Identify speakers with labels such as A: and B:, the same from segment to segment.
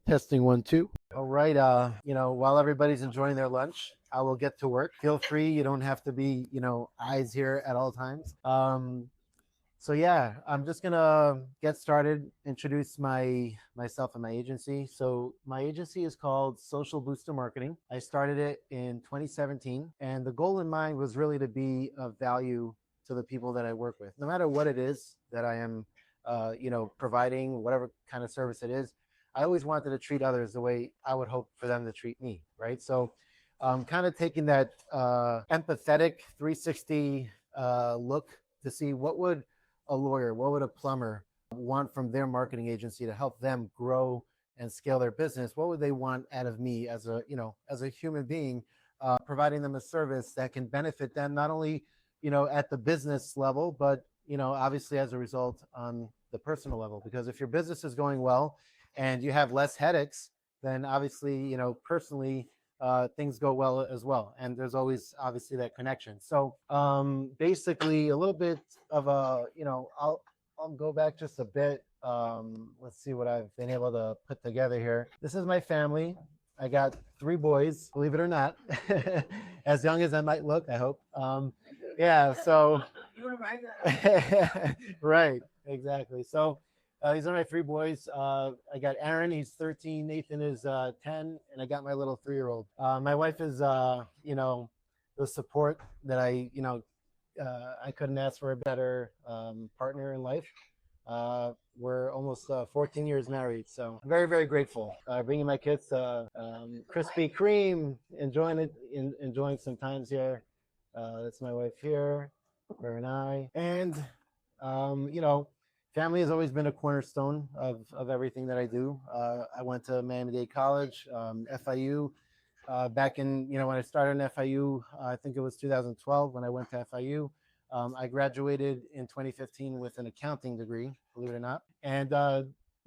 A: Testing one, two. All right. While everybody's enjoying their lunch, I will get to work. Feel free. You don't have to be, eyes here at all times. So yeah, I'm just gonna get started. Introduce myself and my agency. So my agency is called Social Booster Marketing. I started it in 2017, and the goal in mind was really to be of value to the people that I work with, no matter what it is that I am, providing, whatever kind of service it is. I always wanted to treat others the way I would hope for them to treat me, right? So, kind of taking that empathetic 360 look to see what would a lawyer, what would a plumber want from their marketing agency to help them grow and scale their business? What would they want out of me as a human being, providing them a service that can benefit them not only, at the business level, but obviously as a result on the personal level. Because if your business is going well and you have less headaches, then obviously, personally, things go well as well. And there's always obviously that connection. So basically a little bit of I'll go back just a bit. Let's see what I've been able to put together here. This is my family. I got 3 boys, believe it or not, as young as I might look, I hope. Yeah, so right, exactly. So these are my 3 boys. I got Aaron, he's 13. Nathan is 10, and I got my little 3-year-old. My wife is, the support that I couldn't ask for a better partner in life. We're almost 14 years married, so I'm very, very grateful. Bringing my kids to Krispy Kreme, enjoying some times here. That's my wife here, her and I, and family has always been a cornerstone of everything that I do. I went to Miami-Dade College, FIU. Back in, when I started in FIU, I think it was 2012 when I went to FIU. I graduated in 2015 with an accounting degree, believe it or not. And,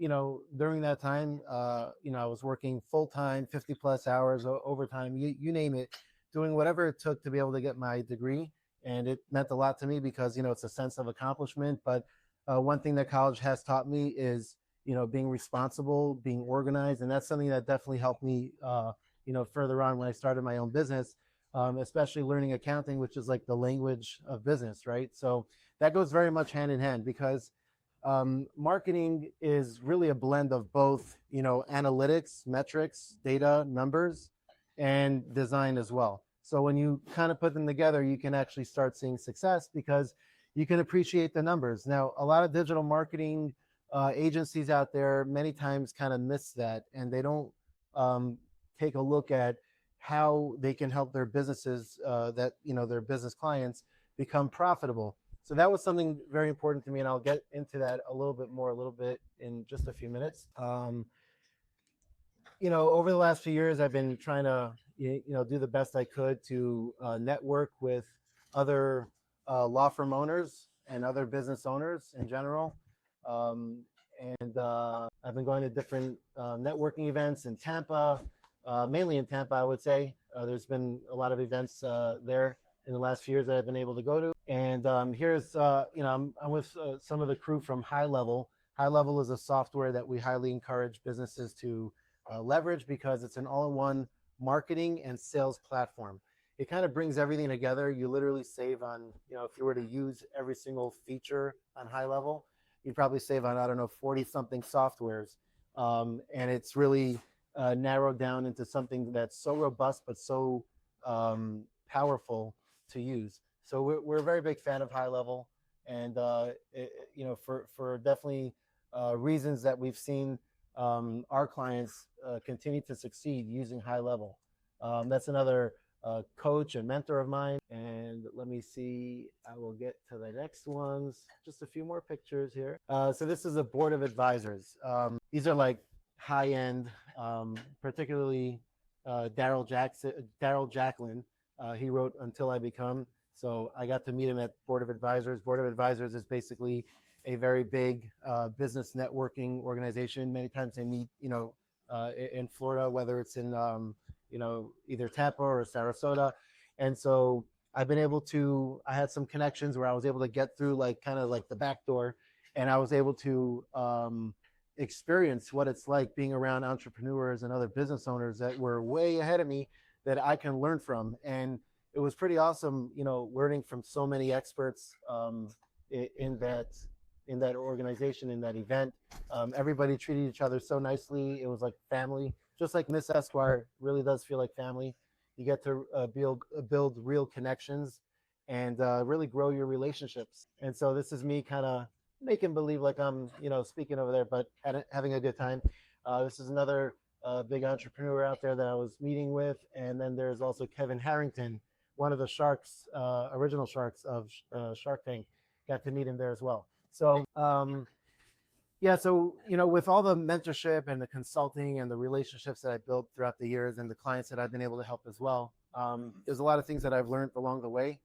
A: during that time, I was working full time, 50 plus hours, overtime, you name it, doing whatever it took to be able to get my degree. And it meant a lot to me because, it's a sense of accomplishment. But one thing that college has taught me is, being responsible, being organized. And that's something that definitely helped me, further on when I started my own business. Especially learning accounting, which is like the language of business, right? So that goes very much hand in hand because marketing is really a blend of both, analytics, metrics, data, numbers, and design as well. So when you kind of put them together, you can actually start seeing success because you can appreciate the numbers. Now, a lot of digital marketing agencies out there many times kind of miss that, and they don't take a look at how they can help their businesses their business clients become profitable. So that was something very important to me, and I'll get into that a little bit in just a few minutes. Over the last few years, I've been trying to do the best I could to network with other law firm owners and other business owners in general. And I've been going to different networking events in Tampa, mainly in Tampa, I would say. There's been a lot of events there in the last few years that I've been able to go to. And here's, I'm with some of the crew from High Level. High Level is a software that we highly encourage businesses to leverage because it's an all-in-one marketing and sales platform. It kind of brings everything together. You literally save on, if you were to use every single feature on High Level, you'd probably save on, 40-something softwares. And it's really narrowed down into something that's so robust but so powerful to use. So we're a very big fan of High Level, and for definitely reasons that we've seen our clients continue to succeed using High Level. That's another coach and mentor of mine. And let me see, I will get to the next ones. Just a few more pictures here. So this is a board of advisors. These are like high-end, particularly Daryl Jacklin. He wrote Until I Become. So I got to meet him at Board of Advisors. Board of Advisors is basically a very big business networking organization. Many times they meet, in Florida, whether it's in, either Tampa or Sarasota. And so I had some connections where I was able to get through kind of like the back door, and I was able to experience what it's like being around entrepreneurs and other business owners that were way ahead of me that I can learn from. And it was pretty awesome, learning from so many experts in that organization, in that event. Everybody treated each other so nicely. It was like family, just like Miss Esquire really does feel like family. You get to build real connections and really grow your relationships. And so this is me kind of making believe like I'm, speaking over there, but having a good time. This is another big entrepreneur out there that I was meeting with. And then there's also Kevin Harrington, one of the sharks, original sharks of Shark Tank. Got to meet him there as well. So, yeah, so, with all the mentorship and the consulting and the relationships that I built throughout the years and the clients that I've been able to help as well, there's a lot of things that I've learned along the way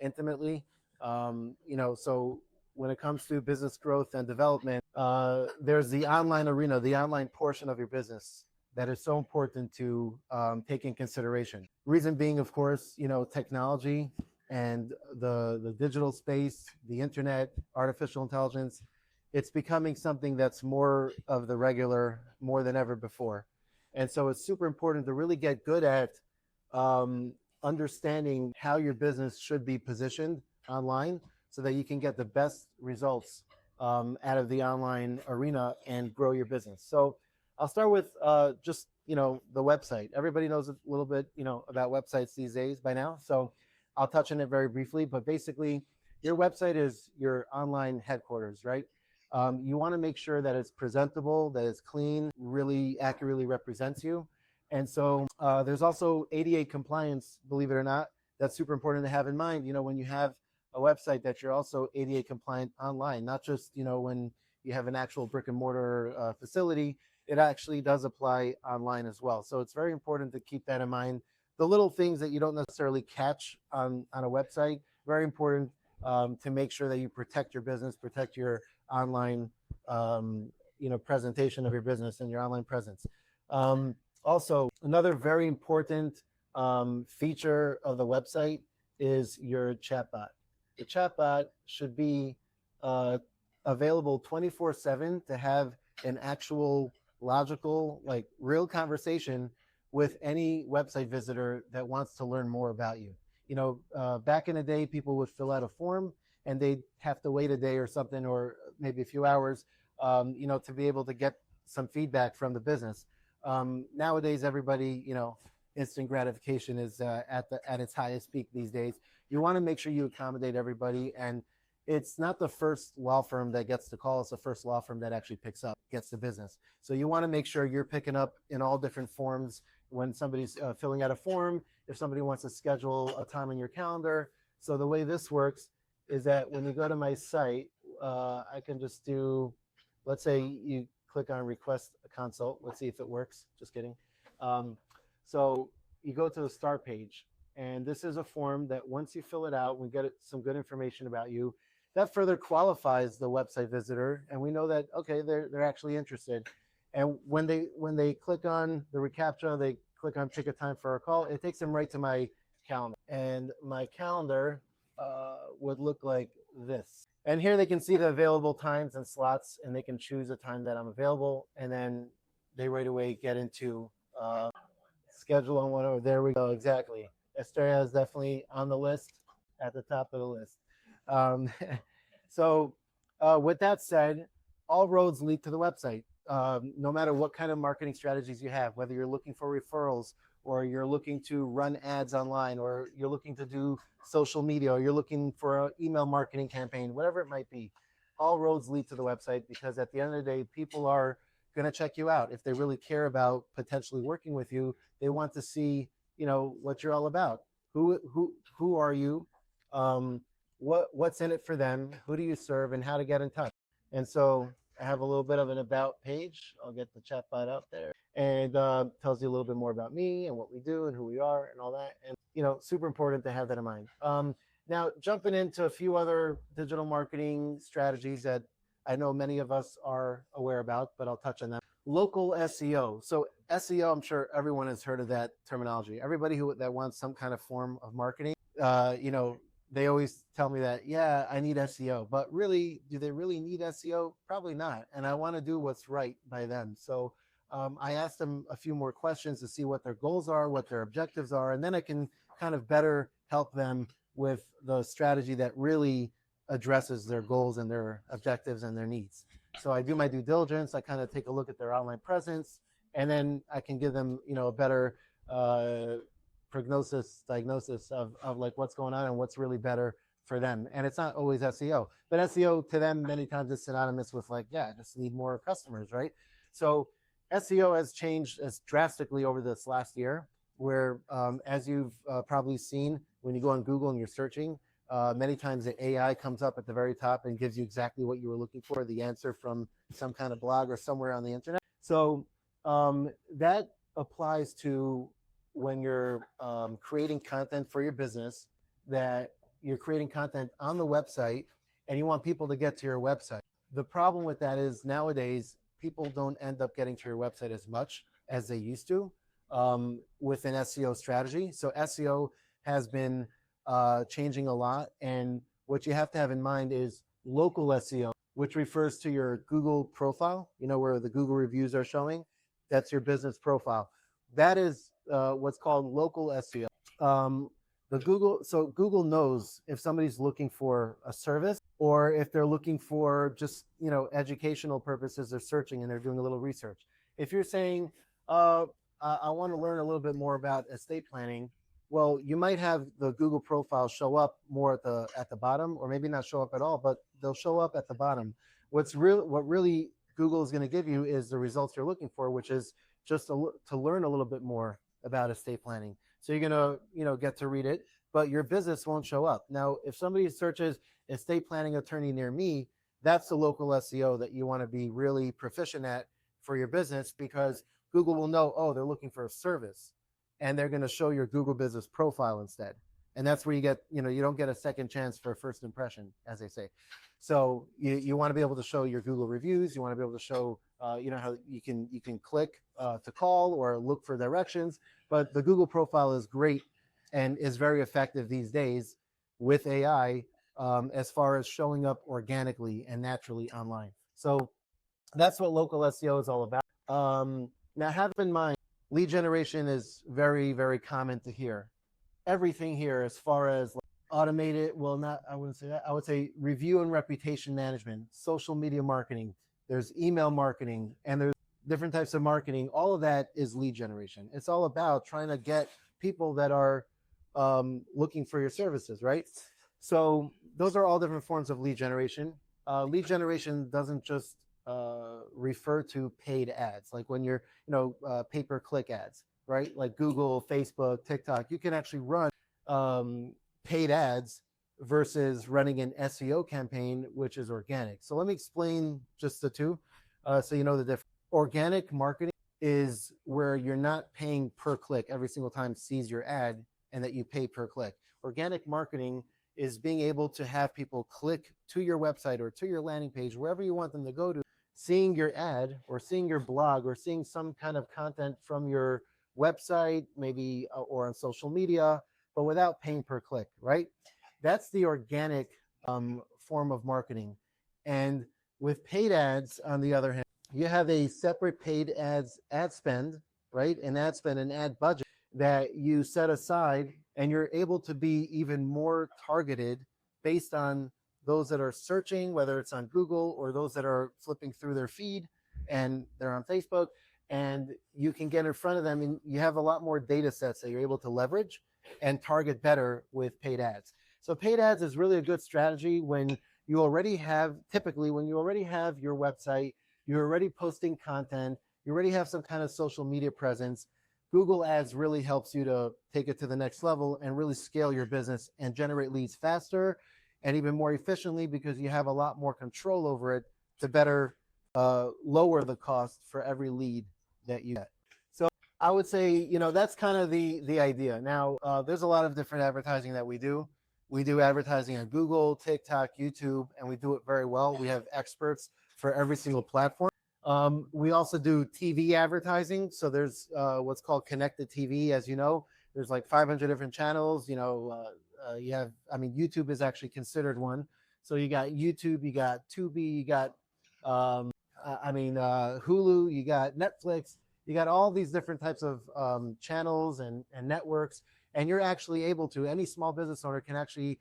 A: intimately. So when it comes to business growth and development, there's the online arena, the online portion of your business that is so important to take in consideration. Reason being, of course, technology and the digital space, the internet, artificial intelligence, it's becoming something that's more of the regular more than ever before. And so it's super important to really get good at understanding how your business should be positioned online so that you can get the best results out of the online arena and grow your business. So I'll start with just, the website. Everybody knows a little bit, about websites these days by now. So I'll touch on it very briefly, but basically your website is your online headquarters, right? You want to make sure that it's presentable, that it's clean, really accurately represents you. And so there's also ADA compliance, believe it or not. That's super important to have in mind, when you have a website, that you're also ADA compliant online, not just, when you have an actual brick and mortar facility. It actually does apply online as well. So it's very important to keep that in mind. The little things that you don't necessarily catch on a website, very important to make sure that you protect your business, protect your online, presentation of your business and your online presence. Also, another very important feature of the website is your chatbot. The chatbot should be available 24/7 to have an actual logical, like real conversation with any website visitor that wants to learn more about you. Back in the day, people would fill out a form and they'd have to wait a day or something, or maybe a few hours, to be able to get some feedback from the business. Nowadays, everybody, instant gratification is at its highest peak these days. You want to make sure you accommodate everybody, and it's not the first law firm that gets the call. It's the first law firm that actually gets the business. So you want to make sure you're picking up in all different forms when somebody's filling out a form, if somebody wants to schedule a time on your calendar. So the way this works is that when you go to my site, I can just do, let's say you click on request a consult. Let's see if it works. Just kidding. So you go to the start page, and this is a form that once you fill it out, we get some good information about you. That further qualifies the website visitor, and we know that, okay, they're actually interested. And when they click on the reCAPTCHA, they click on pick a time for a call, it takes them right to my calendar. And my calendar would look like this. And here they can see the available times and slots, and they can choose a time that I'm available. And then they right away get into schedule on whatever. There we go. Exactly. Estrella is definitely on the list, at the top of the list. So with that said, all roads lead to the website. No matter what kind of marketing strategies you have, whether you're looking for referrals, or you're looking to run ads online, or you're looking to do social media, or you're looking for an email marketing campaign, whatever it might be, all roads lead to the website, because at the end of the day, people are going to check you out. If they really care about potentially working with you, they want to see, what you're all about. Who are you? What's in it for them? Who do you serve, and how to get in touch? And so I have a little bit of an about page. I'll get the chatbot out there, and tells you a little bit more about me and what we do and who we are and all that. And super important to have that in mind. Now, jumping into a few other digital marketing strategies that I know many of us are aware about, but I'll touch on them. Local SEO. So SEO, I'm sure everyone has heard of that terminology. Everybody that wants some kind of form of marketing, they always tell me that, yeah, I need SEO, but really, do they really need SEO? Probably not. And I want to do what's right by them. So I asked them a few more questions to see what their goals are, what their objectives are, and then I can kind of better help them with the strategy that really addresses their goals and their objectives and their needs. So I do my due diligence. I kind of take a look at their online presence, and then I can give them, a better diagnosis of like what's going on and what's really better for them. And it's not always SEO, but SEO to them many times is synonymous with like, yeah, I just need more customers, right? So SEO has changed as drastically over this last year, where as you've probably seen when you go on Google and you're searching, many times the AI comes up at the very top and gives you exactly what you were looking for, the answer from some kind of blog or somewhere on the internet. So that applies to when you're creating content for your business, that you're creating content on the website and you want people to get to your website. The problem with that is nowadays people don't end up getting to your website as much as they used to with an SEO strategy. So SEO has been changing a lot. And what you have to have in mind is local SEO, which refers to your Google profile, where the Google reviews are showing. That's your business profile. That is what's called local SEO. Google knows if somebody's looking for a service or if they're looking for just, educational purposes, they're searching and they're doing a little research. If you're saying, I want to learn a little bit more about estate planning, well, you might have the Google profile show up more at the bottom, or maybe not show up at all, but they'll show up at the bottom. What really Google is going to give you is the results you're looking for, which is just to learn a little bit more about estate planning. So you're going to, get to read it, but your business won't show up. Now, if somebody searches estate planning attorney near me, that's the local SEO that you want to be really proficient at for your business, because Google will know, oh, they're looking for a service, and they're going to show your Google business profile instead. And that's where you get, you don't get a second chance for a first impression, as they say. So you want to be able to show your Google reviews. You want to be able to show, how you can click to call or look for directions. But the Google profile is great and is very effective these days with AI as far as showing up organically and naturally online. So that's what local SEO is all about. Now, have in mind, lead generation is very, very common to hear. Everything here, as far as automated, I wouldn't say that. I would say review and reputation management, social media marketing, there's email marketing, and there's different types of marketing. All of that is lead generation. It's all about trying to get people that are looking for your services, right? So those are all different forms of lead generation. Lead generation doesn't just refer to paid ads, like when you're, pay-per-click ads, right? Like Google, Facebook, TikTok. You can actually run paid ads versus running an SEO campaign, which is organic. So let me explain just the two so you know the difference. Organic marketing is where you're not paying per click every single time sees your ad and that you pay per click. Organic marketing is being able to have people click to your website or to your landing page, wherever you want them to go to, seeing your ad or seeing your blog or seeing some kind of content from your website, maybe, or on social media, but without paying per click, right? That's the organic form of marketing. And with paid ads, on the other hand, you have a separate paid ad spend, right? An ad spend, an ad budget that you set aside, and you're able to be even more targeted based on those that are searching, whether it's on Google or those that are flipping through their feed and they're on Facebook, and you can get in front of them, and you have a lot more data sets that you're able to leverage and target better with paid ads. So paid ads is really a good strategy when you already have, typically when you already have your website, you're already posting content, you already have some kind of social media presence. Google Ads really helps you to take it to the next level and really scale your business and generate leads faster and even more efficiently, because you have a lot more control over it to better lower the cost for every lead that you get. So I would say, that's kind of the idea. Now, there's a lot of different advertising that we do. We do advertising on Google, TikTok, YouTube, and we do it very well. We have experts for every single platform. We also do TV advertising. So there's what's called connected TV. As you know, there's like 500 different channels, you have, I mean, YouTube is actually considered one. So you got YouTube, you got Tubi, you got, Hulu, you got Netflix, you got all these different types of channels and networks. And you're actually able to, any small business owner can actually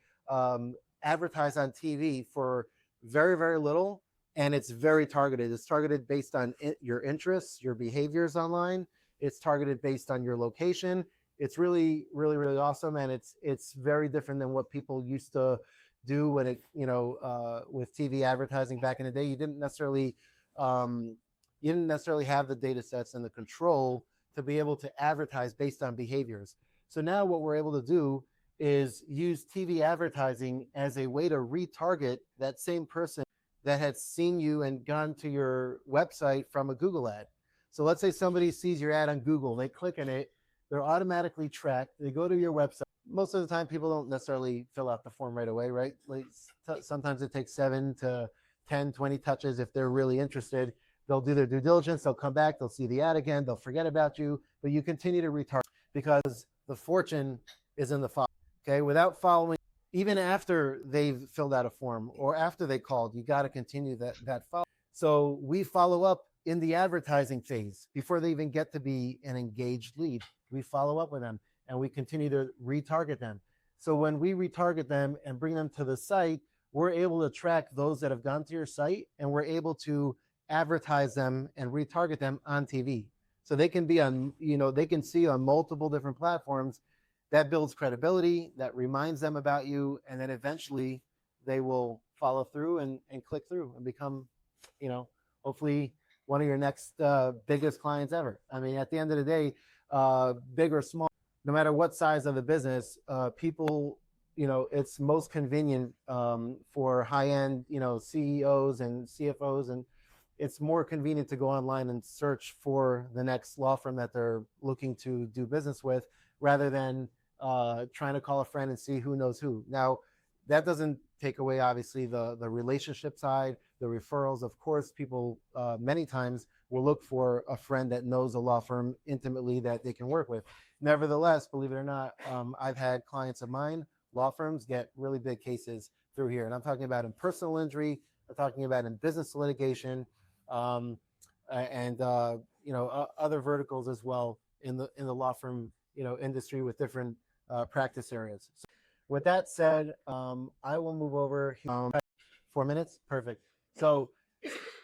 A: advertise on TV for very, very little. And it's very targeted. It's targeted based on your interests, your behaviors online. It's targeted based on your location. It's really, really, really awesome. And it's very different than what people used to do when it, with TV advertising back in the day. You didn't necessarily have the data sets and the control to be able to advertise based on behaviors. So now what we're able to do is use TV advertising as a way to retarget that same person that had seen you and gone to your website from a Google ad. So let's say somebody sees your ad on Google, they click on it, they're automatically tracked, they go to your website. Most of the time, people don't necessarily fill out the form right away, right? Like sometimes it takes 7 to 10, 20 touches if they're really interested. They'll do their due diligence, they'll come back, they'll see the ad again, they'll forget about you, but you continue to retarget because the fortune is in the follow. Okay, without following, even after they've filled out a form or after they called, you got to continue that follow. So we follow up in the advertising phase before they even get to be an engaged lead. We follow up with them and we continue to retarget them. So when we retarget them and bring them to the site, we're able to track those that have gone to your site and we're able to advertise them and retarget them on TV. So they can be on, they can see on multiple different platforms. That builds credibility, that reminds them about you, and then eventually they will follow through and click through and become, hopefully one of your next biggest clients ever. I mean, at the end of the day, big or small, no matter what size of the business, people, it's most convenient for high-end, CEOs and CFOs, and it's more convenient to go online and search for the next law firm that they're looking to do business with rather than trying to call a friend and see who knows who. Now, that doesn't take away, obviously, the relationship side, the referrals. Of course, people many times will look for a friend that knows a law firm intimately that they can work with. Nevertheless, believe it or not, I've had clients of mine, law firms, get really big cases through here. And I'm talking about in personal injury, I'm talking about in business litigation, and other verticals as well in the law firm industry with different practice areas. So with that said, I will move over. 4 minutes, perfect. So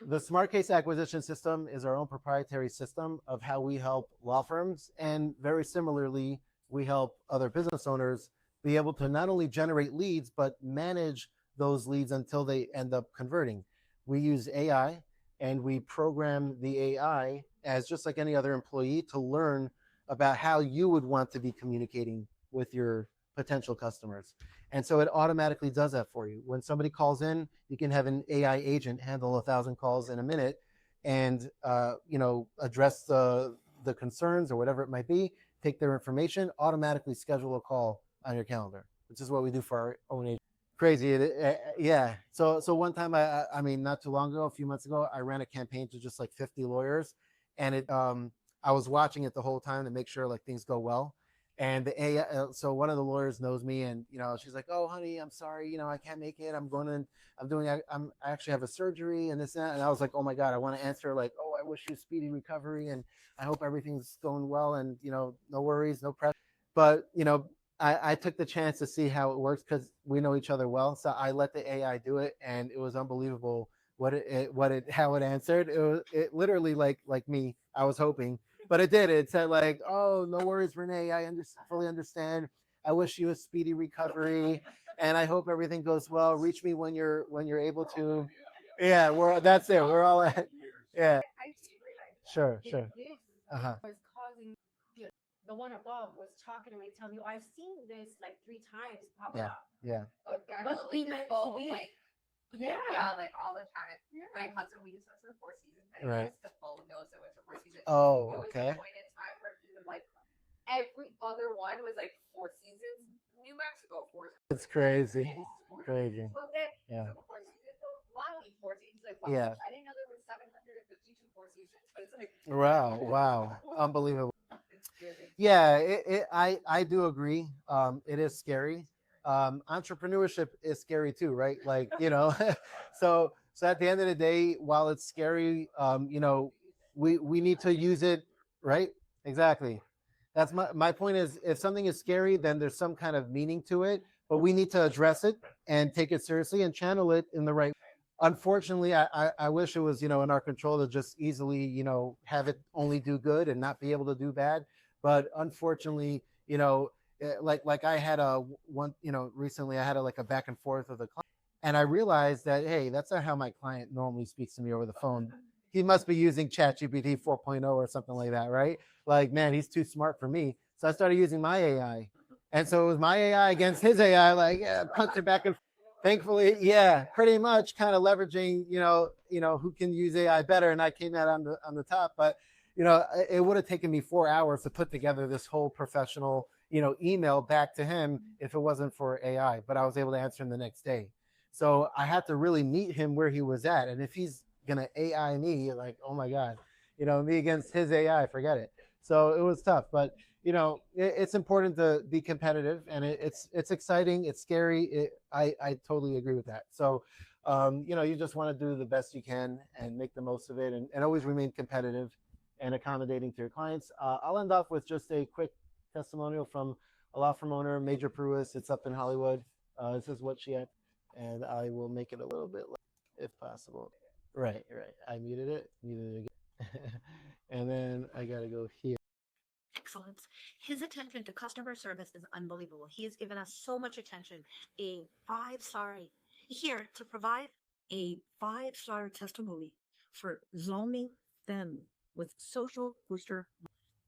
A: the Smart Case Acquisition System is our own proprietary system of how we help law firms, and very similarly, we help other business owners be able to not only generate leads but manage those leads until they end up converting. We use AI. And we program the AI as just like any other employee to learn about how you would want to be communicating with your potential customers. And so it automatically does that for you. When somebody calls in, you can have an AI agent handle 1,000 calls in a minute and address the concerns or whatever it might be, take their information, automatically schedule a call on your calendar, which is what we do for our own agent. Crazy. Yeah. So one time, I mean, not too long ago, a few months ago, I ran a campaign to just like 50 lawyers, and I was watching it the whole time to make sure like things go well. And the AI, so one of the lawyers knows me, and she's like, "Oh, honey, I'm sorry, I can't make it. I actually have a surgery and this and that." And I was like, "Oh my God, I want to answer like, oh, I wish you speedy recovery, and I hope everything's going well, and no worries, no pressure." But I took the chance to see how it works because we know each other well. So I let the AI do it, and it was unbelievable how it answered. It literally like me. I was hoping, but it did. It said like, "Oh, no worries, Renee. I fully understand. I wish you a speedy recovery, and I hope everything goes well. Reach me when you're able to." Yeah, that's it. We're all at. Yeah. Sure. Uh-huh.
B: The one above was talking to me, telling me, I've seen this like 3 times pop
A: Yeah.
B: up.
A: Yeah.
B: But we met all like,
C: Yeah, like all the time. My husband, we used to for 4 seasons. And
A: Right.
C: the full knows it was for 4 seasons.
A: Oh,
C: It was
A: okay.
C: a point in time where he was like, every other one was like 4 seasons. New Mexico, 4 seasons.
A: It's crazy. Crazy.
C: Well, then,
A: Yeah.
C: 4 seasons. Wildly 4 seasons. Like, wow,
A: Yeah.
C: I didn't know there were 752 4 seasons. But it's like,
A: Wow. Unbelievable.
C: it's scary.
A: Yeah, I do agree. It is scary. entrepreneurship is scary too, right? Like, so at the end of the day, while it's scary, we need to use it, right? Exactly. That's my point is if something is scary, then there's some kind of meaning to it, but we need to address it and take it seriously and channel it in the right. Unfortunately, I wish it was, in our control to just easily, have it only do good and not be able to do bad. But unfortunately, like I had recently I had like a back and forth with a client, and I realized that, hey, that's not how my client normally speaks to me over the phone. He must be using ChatGPT 4.0 or something like that, right? Like, man, he's too smart for me. So I started using my AI. And so it was my AI against his AI, like, punching back and thankfully, yeah, pretty much kind of leveraging, who can use AI better. And I came out on the top. But, it would have taken me 4 hours to put together this whole professional, email back to him if it wasn't for AI. But I was able to answer him the next day. So I had to really meet him where he was at. And if he's gonna AI me, like, oh my God, me against his AI, forget it. So it was tough, but it's important to be competitive, and it's exciting, it's scary. I totally agree with that. So you just want to do the best you can and make the most of it, and always remain competitive and accommodating to your clients. I'll end off with just a quick testimonial from a law firm owner, Major Pruis. It's up in Hollywood. This is what she had, and I will make it a little bit if possible. Right. I muted it again. And then I gotta go here.
D: Excellence. His attention to customer service is unbelievable. He has given us so much attention. Here to provide a 5-star testimony for zooming them with Social Booster.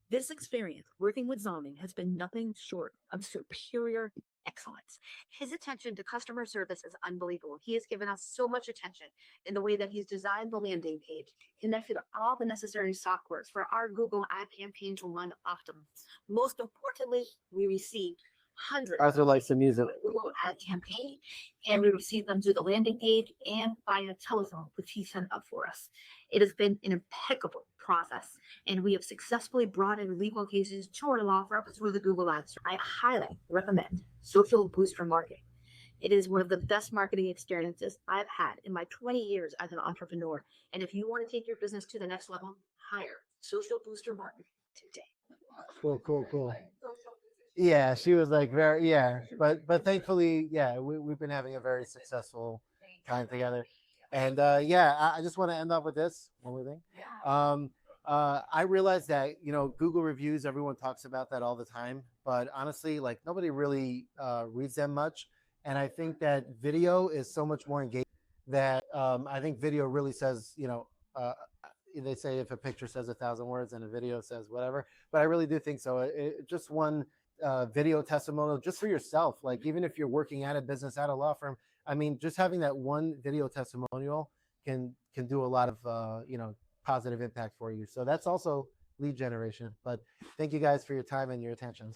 D: This experience working with Zoning has been nothing short of superior excellence. His attention to customer service is unbelievable. He has given us so much attention in the way that he's designed the landing page, connected all the necessary softwares for our Google ad campaign to run optimum. Most importantly, we received hundreds
A: Arthur likes the music.
D: Google ad campaign, and we received them through the landing page and via telephone, which he sent up for us. It has been an impeccable process, and we have successfully brought in legal cases to our law firm through the Google Ads. I highly recommend Social Booster Marketing. It is one of the best marketing experiences I've had in my 20 years as an entrepreneur. And if you want to take your business to the next level, hire Social Booster Marketing today.
A: Cool. Yeah, she was like but thankfully, yeah, we've been having a very successful time together. And I just want to end off with this one more thing. I realized that Google reviews, everyone talks about that all the time, but honestly, like, nobody really reads them much. And I think that video is so much more engaging that I think video really says, they say if a picture says 1,000 words and a video says whatever, but I really do think so. Just one video testimonial just for yourself, like, even if you're working at a business, at a law firm, I mean, just having that one video testimonial can do a lot of positive impact for you. So that's also lead generation. But thank you guys for your time and your attention.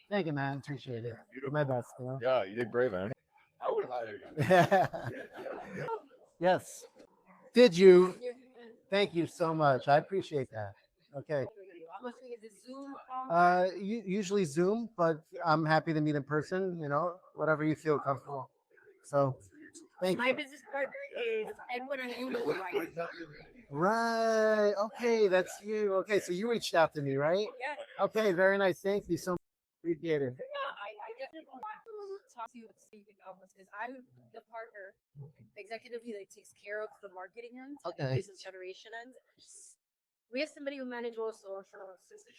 A: Thank you, man. Appreciate it. Do my best.
E: Yeah, you did great, man. I would have hired you.
A: Yes. Did you? Thank you so much. I appreciate that. Okay. Usually Zoom, but I'm happy to meet in person, whatever you feel comfortable. So thank
B: My
A: you.
B: business partner is Edward and you right?
A: Right. Okay, that's you. Okay, so you reached out to me, right?
B: Yeah.
A: Okay, very nice. Thank you so much. Appreciate it.
B: I just want to talk to you because I'm the partner executively that takes care of the marketing end,
A: Okay.
B: business generation end. We have somebody who manages also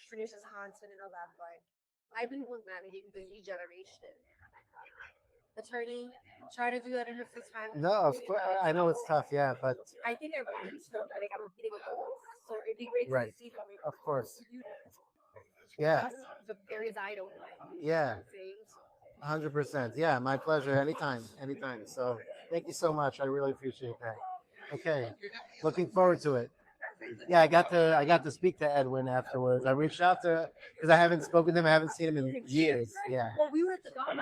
B: produces Hanson and all that, but I've been with managing the lead generation. Attorney, try to do that in a fixed time.
A: No, of course, I know it's tough, yeah, but
B: I think I'm pretty stoked. I think I'm getting with goals. So it'd be great
A: Right.
B: to see how we
A: of course,
B: do that.
A: yeah,
B: That's the areas I don't like.
A: yeah,
B: Things.
A: 100%. Yeah, my pleasure. Anytime. So thank you so much. I really appreciate that. Okay, looking forward to it. Yeah, I got to speak to Edwin afterwards. I reached out to because I haven't spoken to him. I haven't seen him in years. Yeah.
B: Well, we were at the dog.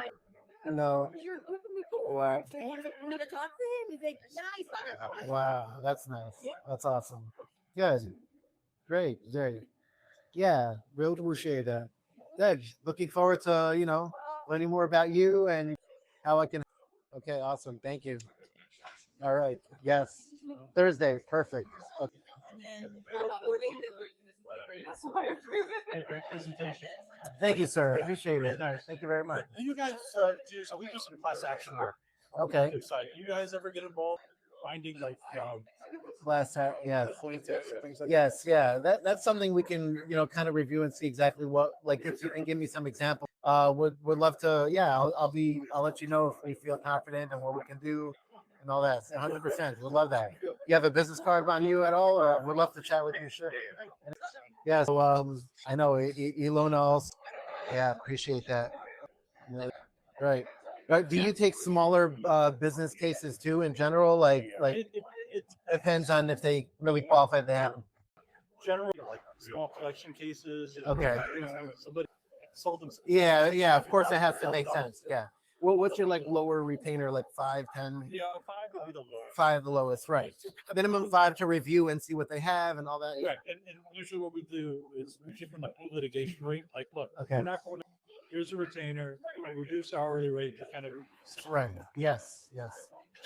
A: No.
B: You're looking cool.
A: Wow.
B: I wanted to talk to him. He's like, nice.
A: Wow, that's nice. That's awesome. Good. Great. Yeah, real appreciate that. Good. Looking forward to, learning more about you and how I can. Okay, awesome. Thank you. All right. Yes. Thursday. Perfect. Okay.
F: Great presentation.
A: Thank you, sir. Appreciate it. Thank you very much.
F: You guys, so we do some class action work.
A: Okay.
F: Exciting. You guys ever get involved finding like
A: Yes.
F: plaintiffs, things like
A: Yes, yeah. That's something we can, kind of review and see exactly what, like, if you can give me some examples. Would love to. Yeah, I'll let you know if we feel confident and what we can do and all that. 100%. We'd love that. You have a business card on you at all? Or would love to chat with you. Sure. Yeah. So I know Ilona also. Yeah, appreciate that. Right. Right. Do you take smaller business cases too in general? Like
F: it
A: depends on if they really qualify to have.
F: generally like small collection cases.
A: Okay.
F: Somebody sold them.
A: Yeah. Of course, it has to make sense. Yeah. Well, what's your like lower retainer? Like 5, 10?
F: Yeah, 5 would be the lowest.
A: 5 the lowest, right? Minimum 5 to review and see what they have and all that.
F: Right, and usually what we do is we give them a full litigation rate. Like, look,
A: Okay.
F: we're not going to, here's a retainer, a reduced hourly rate to kind of,
A: Right. Yes.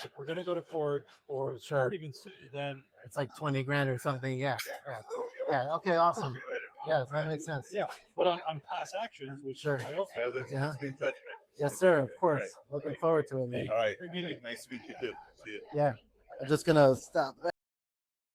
F: if we're going to go to court or
A: Sure.
F: even sue, then
A: It's like 20 grand or something. Yeah. Yeah. Okay. Awesome. Yeah, that makes sense.
F: yeah. But on class actions, which
A: Sure.
F: I also
A: Yeah. Yes, sir. Of course. Looking forward to it, man.
E: All right.
F: Great meeting.
E: Nice to meet you too. See you.
A: Yeah. I'm just gonna stop.